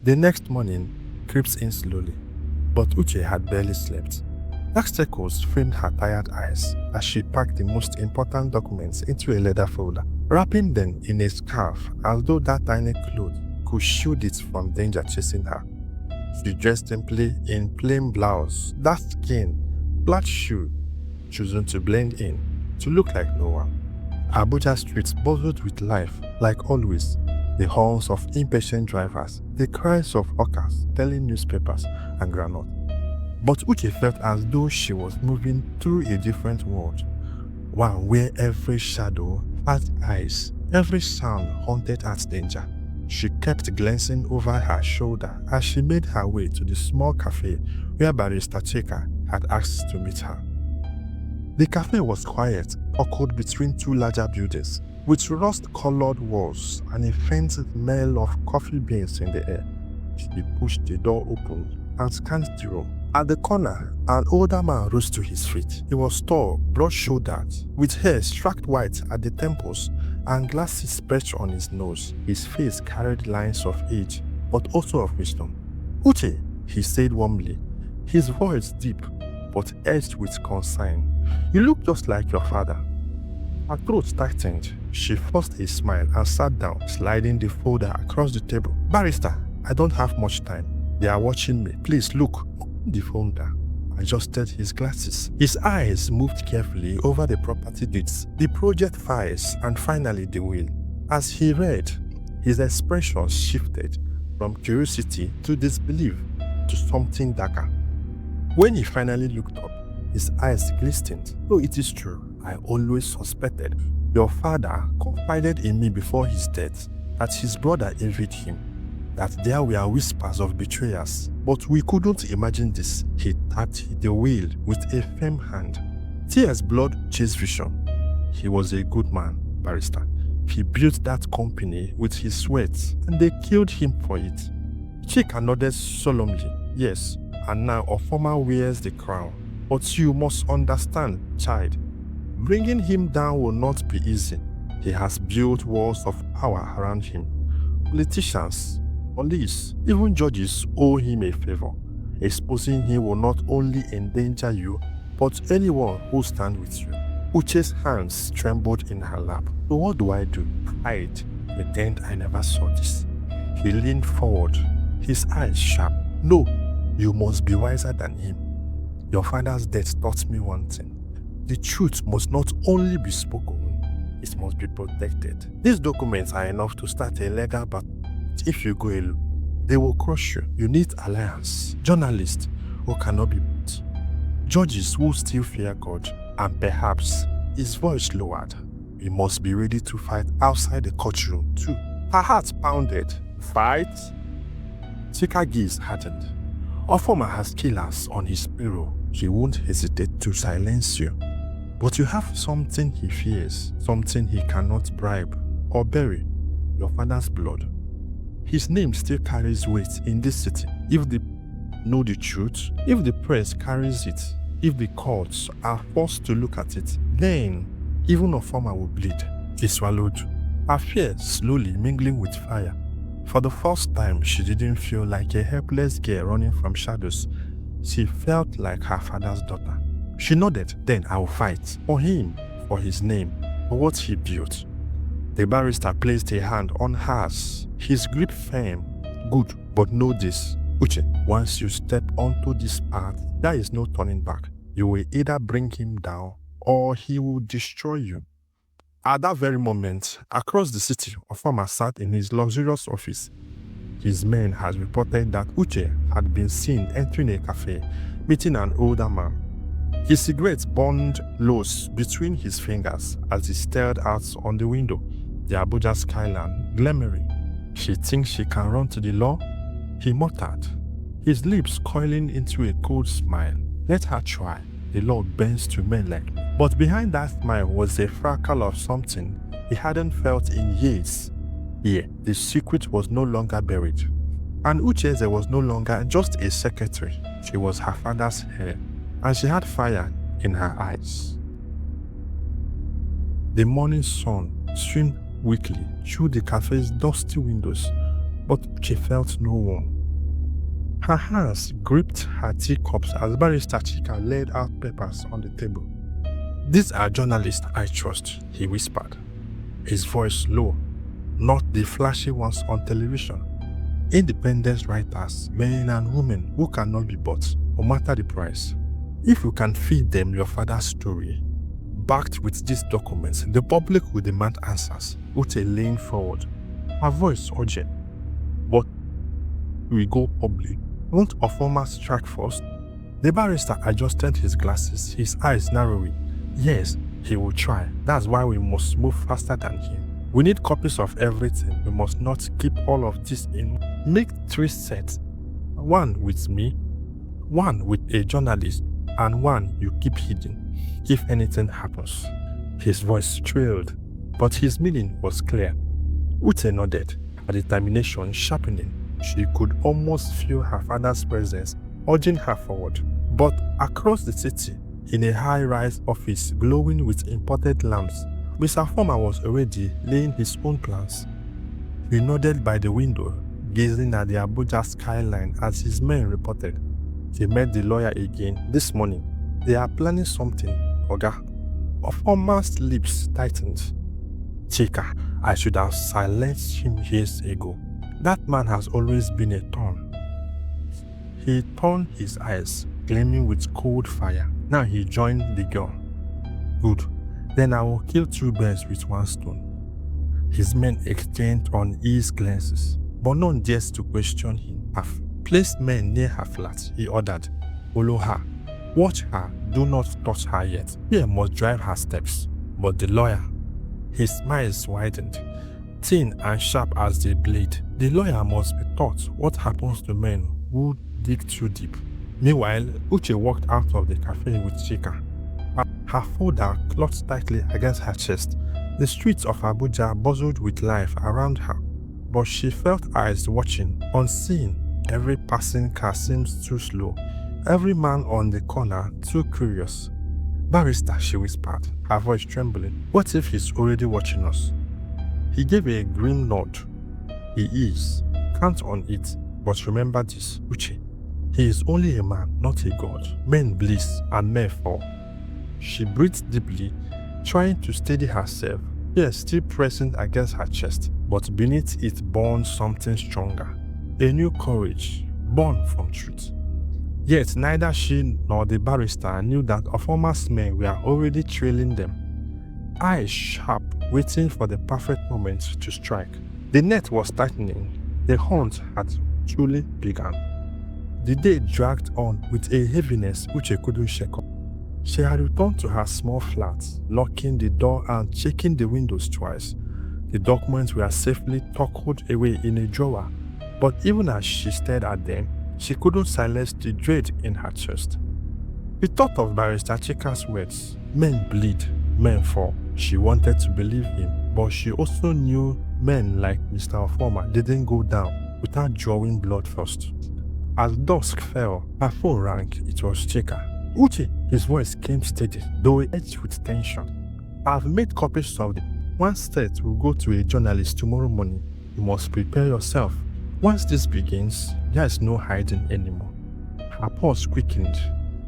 The next morning creeps in slowly, but Uche had barely slept. Dark circles framed her tired eyes as she packed the most important documents into a leather folder, wrapping them in a scarf as though that tiny cloth could shield it from danger chasing her. She dressed simply in plain blouse, dark skin, flat shoe, choosing to blend in, to look like no one. Abuja streets buzzed with life, like always. The horns of impatient drivers, the cries of hawkers selling newspapers and groundnut. But Uche felt as though she was moving through a different world, one where every shadow had eyes, every sound haunted at danger. She kept glancing over her shoulder as she made her way to the small cafe where Barrister Chika had asked to meet her. The cafe was quiet, awkward between two larger buildings, with rust-colored walls and a faint smell of coffee beans in the air. She pushed the door open and scanned the room. At the corner, an older man rose to his feet. He was tall, broad-shouldered, with hair streaked white at the temples and glasses perched on his nose. His face carried lines of age, but also of wisdom. "Uche," he said warmly, his voice deep, but edged with concern. "You look just like your father." Her throat tightened. She forced a smile and sat down, sliding the folder across the table. "Barrister, I don't have much time. They are watching me. Please look." The folder adjusted his glasses. His eyes moved carefully over the property deeds, the project files, and finally the will. As he read, his expression shifted from curiosity to disbelief to something darker. When he finally looked up, his eyes glistened. "Oh, it is true. I always suspected. Your father confided in me before his death that his brother envied him, that there were whispers of betrayers, but we couldn't imagine this." He tapped the wheel with a firm hand. Tears blood chased vision. He was a good man, Barrister. He built that company with his sweat, and they killed him for it. Chika nodded solemnly. "Yes, and now Ofoma wears the crown. But you must understand, child, bringing him down will not be easy. He has built walls of power around him. Politicians, police, even judges owe him a favor. Exposing him will not only endanger you, but anyone who stands with you." Uche's hands trembled in her lap. "So what do I do?" "Hide. Pretend I never saw this." He leaned forward, his eyes sharp. "No, you must be wiser than him. Your father's death taught me one thing. The truth must not only be spoken, it must be protected. These documents are enough to start a legal battle. If you go alone, they will crush you. You need alliance, journalists who cannot be beat, judges who still fear God, and perhaps," his voice lowered, "we must be ready to fight outside the courtroom too." Her heart pounded. "Fight?" Chika gaze hardened. "Ofoma has killers on his payroll. He won't hesitate to silence you. But you have something he fears, something he cannot bribe or bury: your father's blood. His name still carries weight in this city. If they know the truth, if the press carries it, if the courts are forced to look at it, then even Ofoma will bleed." She swallowed, her fear slowly mingling with fire. For the first time, she didn't feel like a helpless girl running from shadows. She felt like her father's daughter. She nodded. "Then I will fight. For him, for his name, for what he built." The barrister placed a hand on hers, his grip firm. "Good, but know this, Uche, once you step onto this path, there is no turning back. You will either bring him down or he will destroy you." At that very moment, across the city, Ofoma sat in his luxurious office. His men had reported that Uche had been seen entering a cafe, meeting an older man. His cigarette burned low between his fingers as he stared out on the window, the Abuja skyline glimmering. "She thinks she can run to the law?" he muttered, his lips coiling into a cold smile. "Let her try. The law bends to men like me." But behind that smile was a freckle of something he hadn't felt in years. Yeah, the secret was no longer buried. And Ucheze was no longer just a secretary. She was her father's heir, and she had fire in her eyes. The morning sun streamed weakly through the cafe's dusty windows, but she felt no one. Her hands gripped her teacups as Barrister Chika laid out papers on the table. "These are journalists I trust," he whispered, his voice low, not the flashy ones on television. "Independent writers, men and women who cannot be bought, no matter the price. If you can feed them your father's story, backed with these documents, the public will demand answers," Uche leaned forward, her voice urgent. "But we go public. Won't Ofoma strike first?" The barrister adjusted his glasses, his eyes narrowing. "Yes, he will try. That's why we must move faster than him. We need copies of everything. We must not keep all of this in. Make 3 sets. One with me, one with a journalist, and one you keep hidden, if anything happens." His voice trailed, but his meaning was clear. Ute nodded, her determination sharpening. She could almost feel her father's presence urging her forward. But across the city, in a high-rise office glowing with imported lamps, Mr. Former was already laying his own plans. He nodded by the window, gazing at the Abuja skyline as his men reported. He met the lawyer again this morning. "They are planning something, Oga." Former's lips tightened. "Chika, I should have silenced him years ago. That man has always been a thorn." He turned his eyes, gleaming with cold fire. Now he joined the girl. "Good. Then I will kill 2 birds with 1 stone." His men exchanged uneasy glances, but none dared to question him. Have placed men near her flat, he ordered. "Follow her. Watch her. Do not touch her yet. Fear must drive her steps." But the lawyer, his smiles widened, thin and sharp as the blade. The lawyer must be taught what happens to men who dig too deep. Meanwhile, Uche walked out of the cafe with Chika, her folder clutched tightly against her chest. The streets of Abuja buzzed with life around her, but she felt eyes watching, unseen. Every passing car seemed too slow, every man on the corner too curious. "Barrister," she whispered, her voice trembling, "what if he's already watching us?" He gave a grim nod. "He is. Count on it. But remember this, Uche. He is only a man, not a god. Men bliss and men fall." She breathed deeply, trying to steady herself, fear still pressing against her chest, but beneath it burned something stronger. A new courage, born from truth. Yet neither she nor the barrister knew that Ofoma's men were already trailing them, eyes sharp, waiting for the perfect moment to strike. The net was tightening. The hunt had truly begun. The day dragged on with a heaviness Uche couldn't shake off. She had returned to her small flat, locking the door and checking the windows twice. The documents were safely tucked away in a drawer, but even as she stared at them, she couldn't silence the dread in her chest. She thought of Barrister Chika's words, "Men bleed, men fall." She wanted to believe him, but she also knew men like Mr. Ofoma didn't go down without drawing blood first. As dusk fell, her phone rang. It was Chika. "Uche," his voice came steady, though edged with tension. "I've made copies of it. 1 set will go to a journalist tomorrow morning. You must prepare yourself. Once this begins, there is no hiding anymore." Her pulse quickened.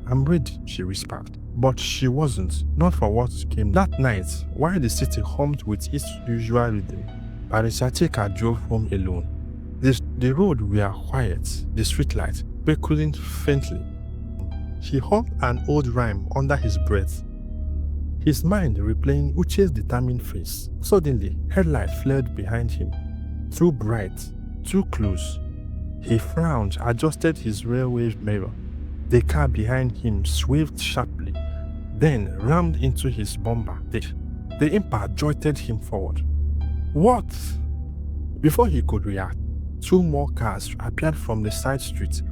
"I'm ready," she whispered. But she wasn't, not for what came that night. While the city hummed with its usual rhythm, Barrister Chika drove home alone. The road were quiet, the streetlight beckling faintly. He hummed an old rhyme under his breath, his mind replaying Uche's determined face. Suddenly, headlight flared behind him. Too bright, too close. He frowned, adjusted his railway mirror. The car behind him swerved sharply, then rammed into his bumper. The impact jolted him forward. "What?" Before he could react, 2 more cars appeared from the side street,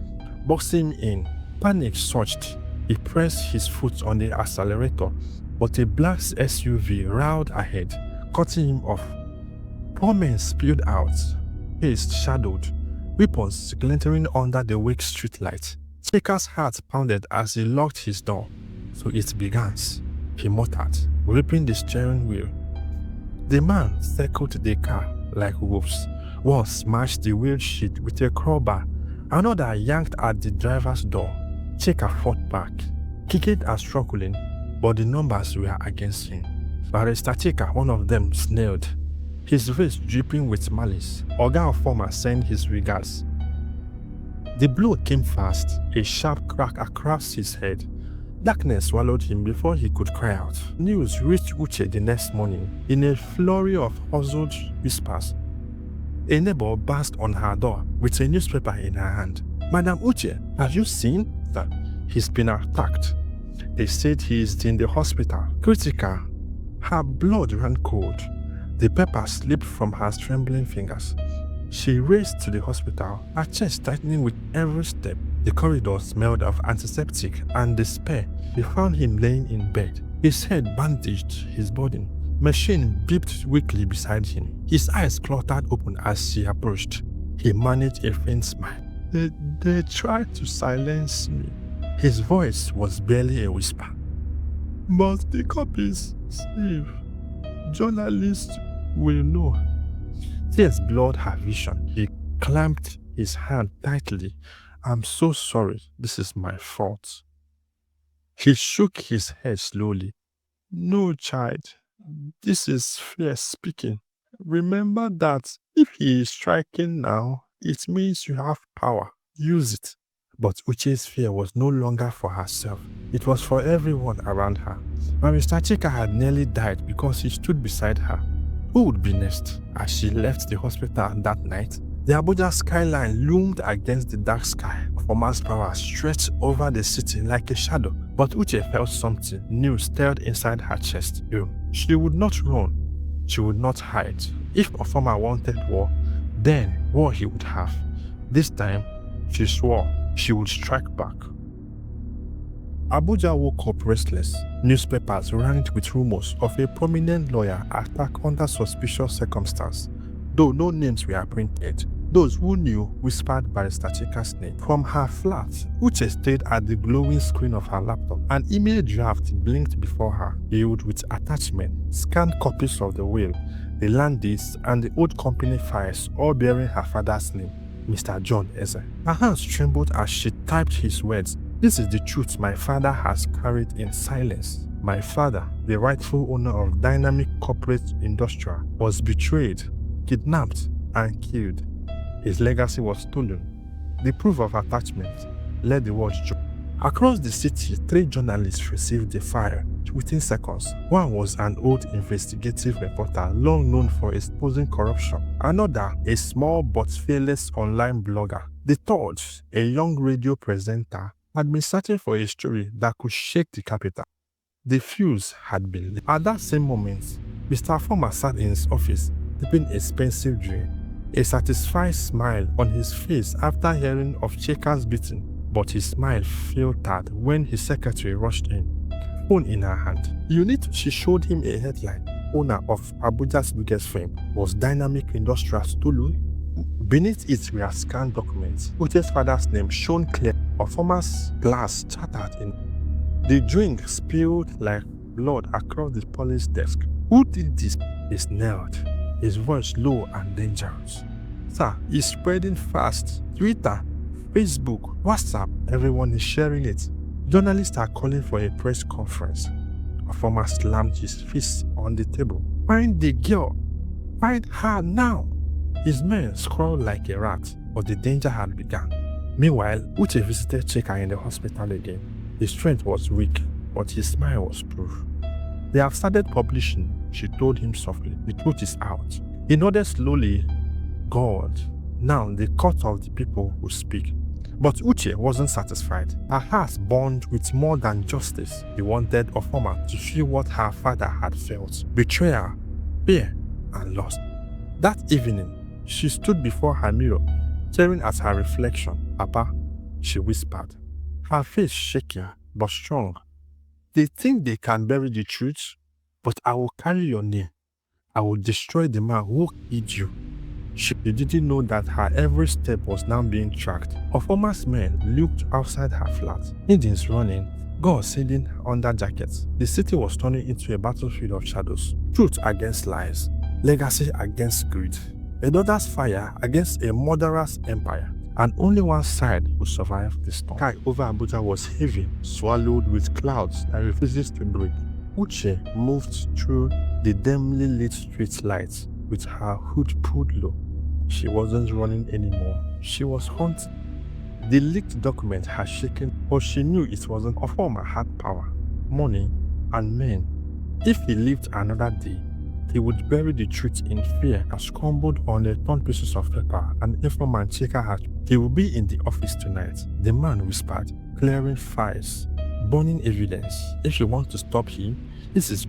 boxing in. Panic surged. He pressed his foot on the accelerator, but a black SUV roared ahead, cutting him off. 4 men spilled out, face shadowed, weapons glittering under the weak streetlight. Chika's heart pounded as he locked his door. "So it begins," he muttered, gripping the steering wheel. The man circled the car like wolves. One smashed the wheel sheet with a crowbar, Another yanked at the driver's door. Chika fought back, kicking and struggling, but the numbers were against him. Barrister Chika, one of them, snarled, his face dripping with malice. Oga Ofoma sent his regards. The blow came fast, a sharp crack across his head. Darkness swallowed him before he could cry out. News reached Uche the next morning in a flurry of puzzled whispers. A neighbor burst on her door with a newspaper in her hand. Madam Uche, have you seen that he's been attacked? They said he is in the hospital. Critical. Her blood ran cold. The paper slipped from her trembling fingers. She raced to the hospital, her chest tightening with every step. The corridor smelled of antiseptic and despair. They found him laying in bed, his head bandaged, his body. Machine beeped weakly beside him. His eyes cluttered open as she approached. He managed a faint smile. They tried to silence me. His voice was barely a whisper. But the copies, Steve, journalists will know. Tears blurred her vision. He clamped his hand tightly. I'm so sorry. This is my fault. He shook his head slowly. No, child. This is fear speaking. Remember that if he is striking now, it means you have power. Use it. But Uche's fear was no longer for herself. It was for everyone around her. Barrister Chika had nearly died because he stood beside her. Who would be next? As she left the hospital that night, the Abuja skyline loomed against the dark sky. Ofoma's power stretched over the city like a shadow. But Uche felt something new stirred inside her chest. She would not run. She would not hide. If Ofoma wanted war, then war he would have. This time, she swore she would strike back. Abuja woke up restless. Newspapers rang with rumors of a prominent lawyer attacked under suspicious circumstances. Though no names were printed, those who knew whispered Barrister Chika's name. From her flat, Uche stayed at the glowing screen of her laptop. An email draft blinked before her, filled with attachments, scanned copies of the will, the land deeds, and the old company files, all bearing her father's name, Mr. John Eze. Her hands trembled as she typed his words. This is the truth my father has carried in silence. My father, the rightful owner of Dynamic Corporate Industrial, was betrayed, kidnapped, and killed. His legacy was stolen. The proof of attachment let the world join. Across the city, 3 journalists received the file within seconds. One was an old investigative reporter long known for exposing corruption. Another, a small but fearless online blogger. The third, a young radio presenter, had been searching for a story that could shake the capital. The fuse had been lit. At that same moment, Mr. Ofoma sat in his office, sipping a expensive drink, a satisfied smile on his face after hearing of Chika's beating. But his smile filtered when his secretary rushed in, phone in her hand. She showed him a headline. Owner of Abuja's biggest firm was Dynamic Industrial stolen. Beneath it were scanned documents. Uche's father's name shone clear. Ofoma's glass shattered in. The drink spilled like blood across the polished desk. Who did this? He snarled, his voice low and dangerous. Sir, it's spreading fast. Twitter, Facebook, WhatsApp, everyone is sharing it. Journalists are calling for a press conference. Ofoma slammed his fist on the table. Find the girl. Find her now. His men scrawled like a rat, but the danger had begun. Meanwhile, Uche visited Chika in the hospital again. His strength was weak, but his smile was proof. They have started publishing, she told him softly. The truth is out. He nodded slowly. God, now the court of the people will speak. But Uche wasn't satisfied. Her heart burned with more than justice. He wanted Ofoma to feel what her father had felt. Betrayal, fear, and loss. That evening, she stood before her mirror, staring at her reflection. Papa, she whispered, her face shaking but strong. They think they can bury the truth, but I will carry your name. I will destroy the man who killed you. She didn't know that her every step was now being tracked. Ofoma's men looked outside her flat. Engines running, guns sailing under jackets. The city was turning into a battlefield of shadows. Truth against lies, legacy against greed. A daughter's fire against a murderous empire. and only one side would survive the storm. Sky over Abuja was heavy, swallowed with clouds that refuses to break. Uche moved through the dimly lit street lights with her hood pulled low. She wasn't running anymore. She was hunting. The leaked document had shaken, but she knew it wasn't. Oforma had power, money, and men. If he lived another day, he would bury the truth in fear and scrambled on the torn pieces of paper an informant checker had. He will be in the office tonight, the man whispered, clearing files, burning evidence. If you want to stop him, this is...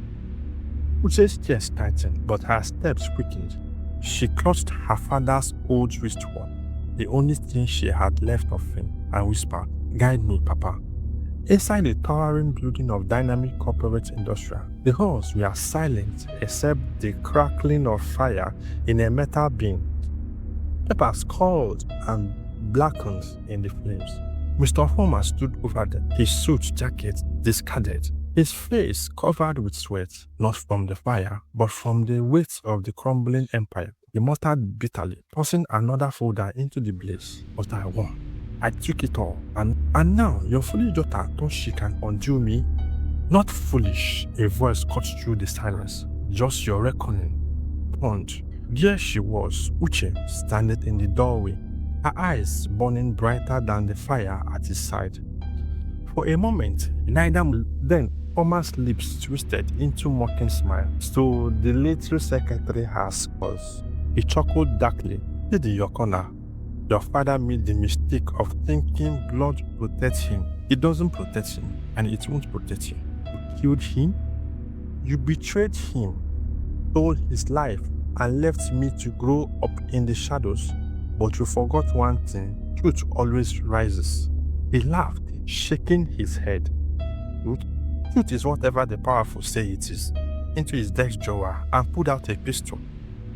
Uche's chest tightened, but her steps quickened. She clutched her father's old wristwatch, the only thing she had left of him, and whispered, "Guide me, Papa." Inside the towering building of Dynamic Corporate Industrial, the halls were silent except the crackling of fire in a metal bin. Papers curled and blackened in the flames. Mr. Oforma stood over them, his suit jacket discarded, his face covered with sweat, not from the fire, but from the weight of the crumbling empire. He muttered bitterly, tossing another folder into the blaze. "But I won. I took it all, and now your foolish daughter thought she can undo me?" "Not foolish," a voice cut through the silence. "Just your reckoning." Punch. There she was, Uche, standing in the doorway, her eyes burning brighter than the fire at his side. For a moment, then Oforma's lips twisted into mocking smile. "So the little secretary has cause." He chuckled darkly. "Did your corner. Your father made the mistake of thinking blood protects him. It doesn't protect him, and it won't protect you. You killed him. You betrayed him, stole his life, and left me to grow up in the shadows. But you forgot one thing. Truth always rises." He laughed, shaking his head. Truth is whatever the powerful say it is. Into his desk drawer and pulled out a pistol,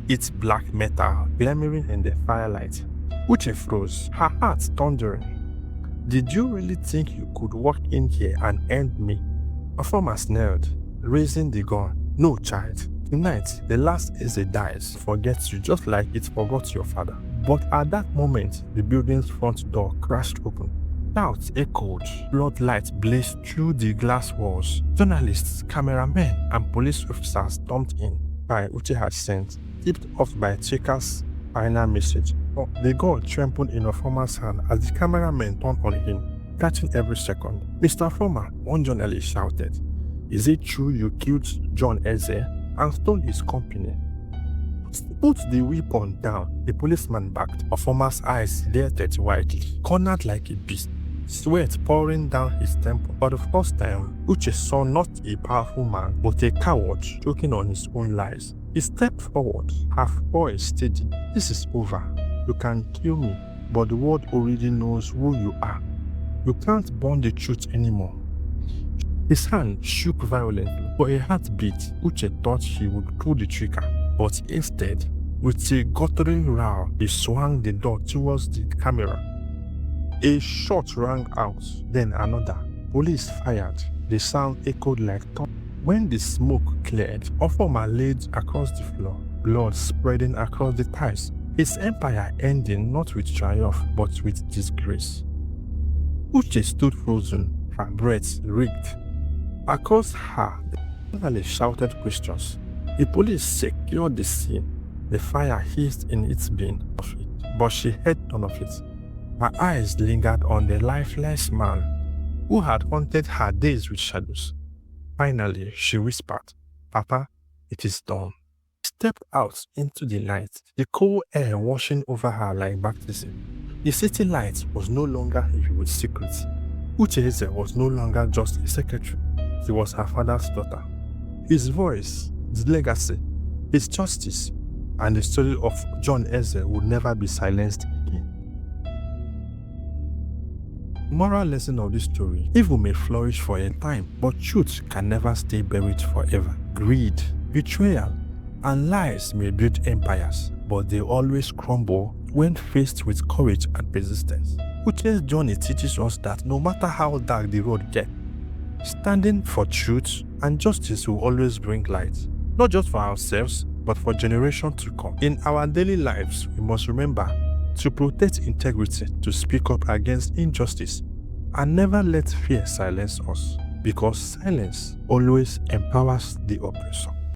its black metal glimmering in the firelight. Uche froze, her heart thundering. "Did you really think you could walk in here and end me?" Oforma snarled, raising the gun. "No, child. Tonight, the last Eze dies, forgets you just like it forgot your father." But at that moment, the building's front door crashed open. Shouts echoed, floodlights blazed through the glass walls. Journalists, cameramen, and police officers stormed in. Uche had sent, tipped off by Chika's final message. The gun trembled in Oforma's hand as the cameraman turned on him, catching every second. "Mr. Oforma," one journalist shouted, "is it true you killed John Eze and stole his company?" "Put the weapon down," the policeman backed. Oforma's eyes darted widely, cornered like a beast, sweat pouring down his temple. For the first time, Uche saw not a powerful man, but a coward choking on his own lies. He stepped forward, half voice steady. "This is over. You can kill me, but the world already knows who you are. You can't burn the truth anymore." His hand shook violently. For a heartbeat, Uche thought he would pull the trigger, but instead, with a guttering roar, he swung the door towards the camera. A shot rang out, then another. Police fired. The sound echoed like thunder. When the smoke cleared, Oforma laid across the floor, blood spreading across the tiles. His empire ending not with triumph, but with disgrace. Uche stood frozen, her breath rigged. Across her, the journalist shouted questions. The police secured the scene. The fire hissed in its bin of it, but she heard none of it. Her eyes lingered on the lifeless man who had haunted her days with shadows. Finally, she whispered, "Papa, it is done." She stepped out into the light, the cool air washing over her like baptism. The city light was no longer heavy with secrets. Uche Eze was no longer just a secretary. She was her father's daughter. His voice, his legacy, his justice, and the story of John Eze would never be silenced again. Moral lesson of this story: evil may flourish for a time, but truth can never stay buried forever. Greed, betrayal, and lies may build empires, but they always crumble when faced with courage and persistence. Uche's journey teaches us that no matter how dark the road gets, standing for truth and justice will always bring light, not just for ourselves, but for generations to come. In our daily lives, we must remember to protect integrity, to speak up against injustice, and never let fear silence us, because silence always empowers the oppressor.